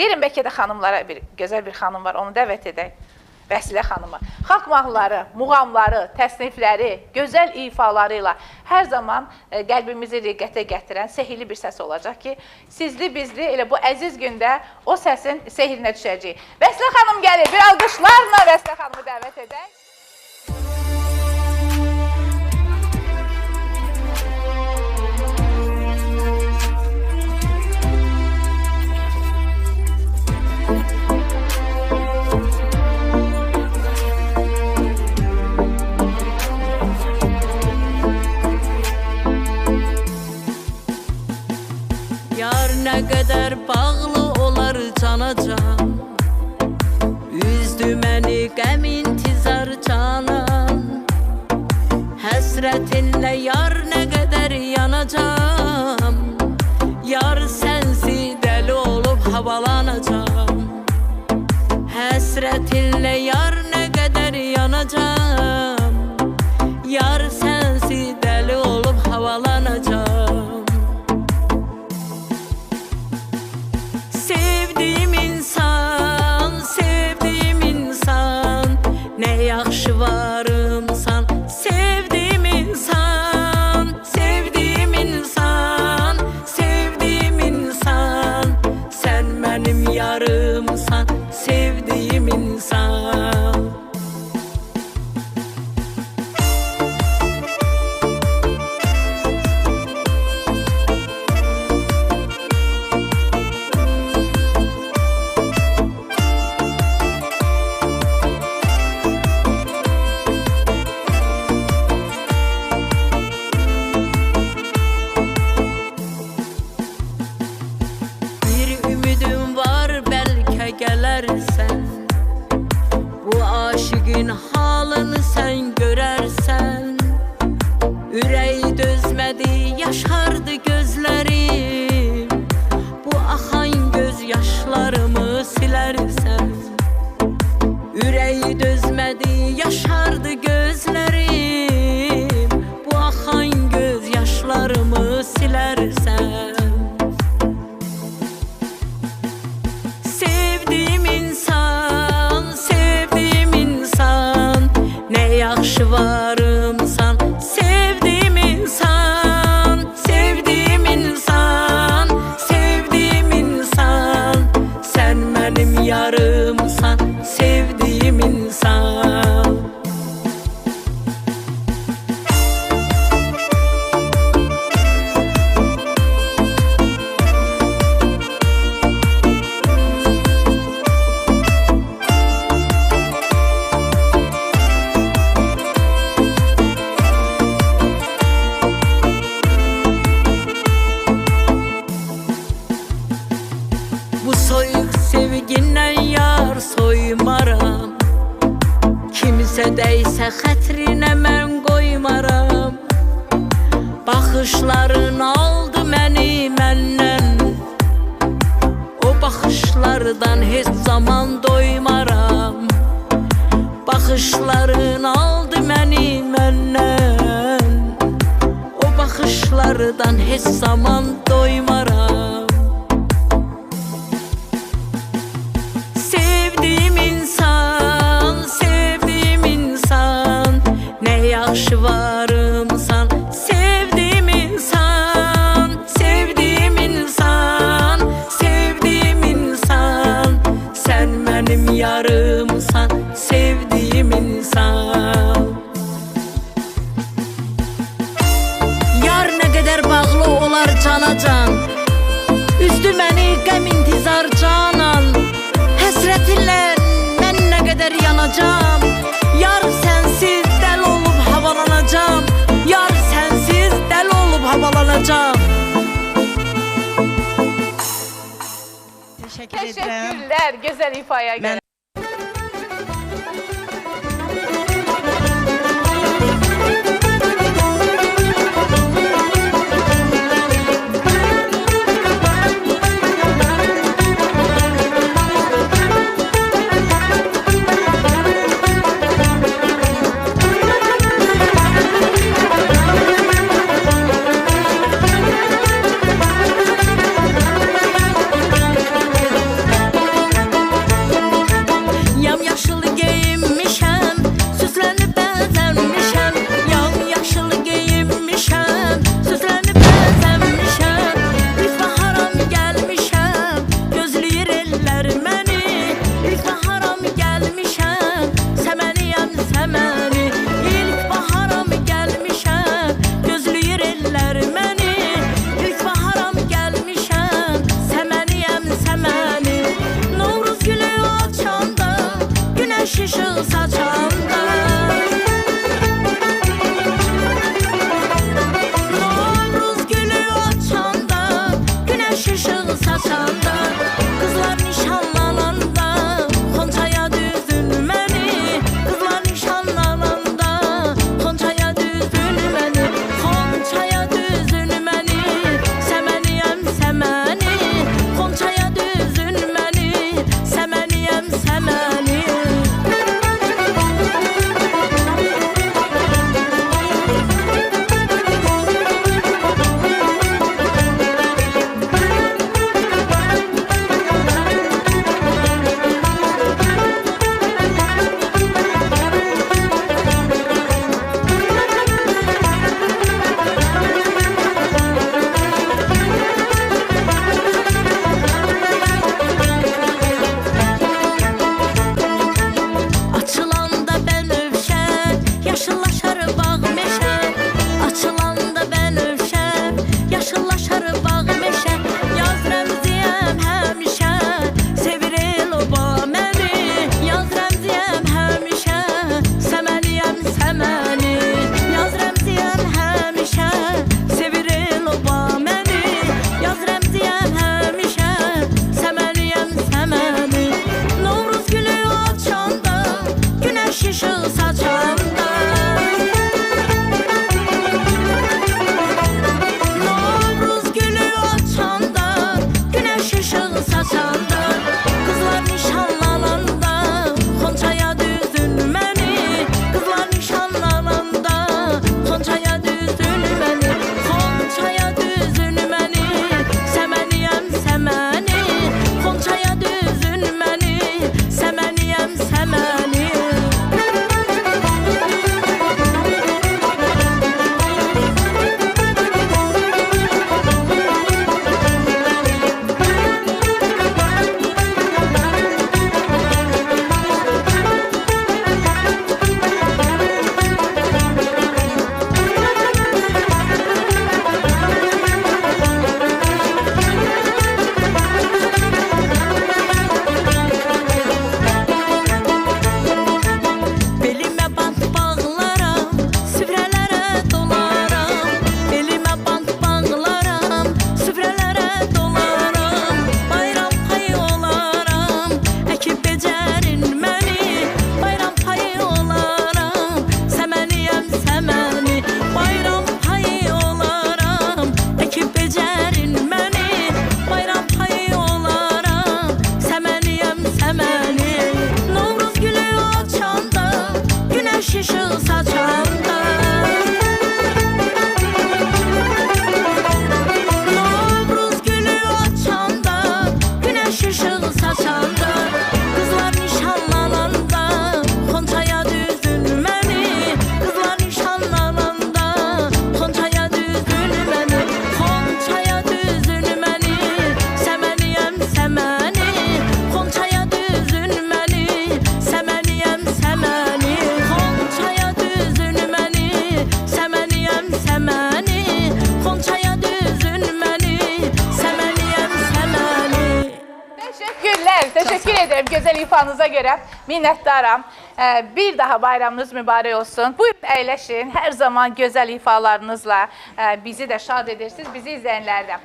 Deyirəm, bəlkə də xanımlara, gözəl bir xanım var, onu dəvət edək. Vəsilə xanıma. Xalq mahnıları, muğamları, təsnifləri, gözəl ifaları ilə hər zaman qəlbimizi riqqətə gətirən sehirli bir səs olacaq ki, sizli bizli elə bu əziz gündə o səsin sehirinə düşəcəyik. Vəsilə xanım gəlir, bir alqışlarla Vəsilə xanımı dəvət edək. Yar nə qədər bağlı olar canacan, üzdü məni qəm intizar canan. Həsrətinlə yar nə qədər yanacam, yar sənsi dəli olub havalanacam. Həsrətinlə yar nə qədər yanacam, yar sənsi dəli olub havalanacam. Yaxşı varımsan, sevdiğim insan, sevdiğim insan, sevdiğim insan. Sen benim yarımsan, sevdiğim insan. Gələrsən, bu aşıqın halını sən görərsən. Ürəyi dözmədi, yaşardı gözlərim, bu axan göz yaşlarımı silərsən. Ürəyi dözmədi, yaşardı gözlərim, bu axan göz yaşlarımı silərsən. Yaxşı varımsan, sevdiğim insan, sevdiğim insan, sevdiğim insan. Sen benim yarımsan, sevdiğim insan. Soymaram, kimsə dəysə xətrinə mən qoymaram. Baxışların aldı məni məndən, o baxışlardan heç zaman doymaram. Baxışların aldı məni məndən, o baxışlardan heç zaman doymaram. Yaxşı varımsan, sevdiğim insan, sevdiğim insan, sevdiğim insan. Sen benim yarımsan, sevdiğim insan. Yar nə qədər bağlı olar canacan, üzdü məni qəm intizar canan. Həsrətinlə mən nə qədər yanacam, yar sənsiz dəli olub havalanacam, yar sənsiz dəli olub havalanacam. Teşekkürler, güzel ifaya göre. saçanda, qızlar nişanlananda, xonçaya düzdün məni. Qızlar nişanlananda, xonçaya düzdün məni. Xonçaya düzdün məni, səməniyəm səməni. Xonçaya düzdün məni, səməniyəm səməni. Açılanda bənövşə, yaşıllaşar bağ meşə. Açılanda bənövşə, yaşıllaşar bağ meşə. Yaz rəmziyəm həmişə, sevir el oba məni. Yaz rəmziyəm həmişə, səməniyəm səməni. Yaz rəmziyəm həmişə, sevir el oba məni. Yaz rəmziyəm həmişə, səməniyəm səməni. Novruz gülü açanda, güneş ışığı saçanda. Novruz gülü açanda, güneş ışığı saçanda. Qızlar nişanlananda, xonçaya düzdün məni. Qızlar nişanlananda, xonçaya düzdün məni. Xonçaya düzdün məni, səməniyəm səməni. Xonçaya düzdün məni, səməniyəm səməni. Belimə bant bağlaram, süfrələrə dolaram. Belimə bant bağlaram, süfrələrə dolaram. Bayram payı olaram, əkib becərin məni. Bayram payı olaram, səməniyəm səməni. Bayram payı olaram, əkib becərin məni. Bayram payı olaram, səməniyəm səməni. Novruz gülü açanda, güneş ışığı saçanda. Novruz gülü açanda, güneş ışığı saçanda. Qızlar nişanlananda, xonçaya düzdün məni. Qızlar nişanlananda, xonçaya düzdün məni. Xonçaya düzdün məni, səməniyəm səməni. Xonçaya düzdün məni, səməniyəm səməni. Xonçaya düzdün məni, səməniyəm səməni. Xonçaya düzdün məni, səməniyəm səməni. Teşekkürler. Teşekkür ederim güzel ifanıza göre. Minnettarım. Bir daha bayramınız mübarek olsun. Buyurun əyləşin. Her zaman güzel ifalarınızla bizi de şad edirsiniz. Bizi izleyenlerden.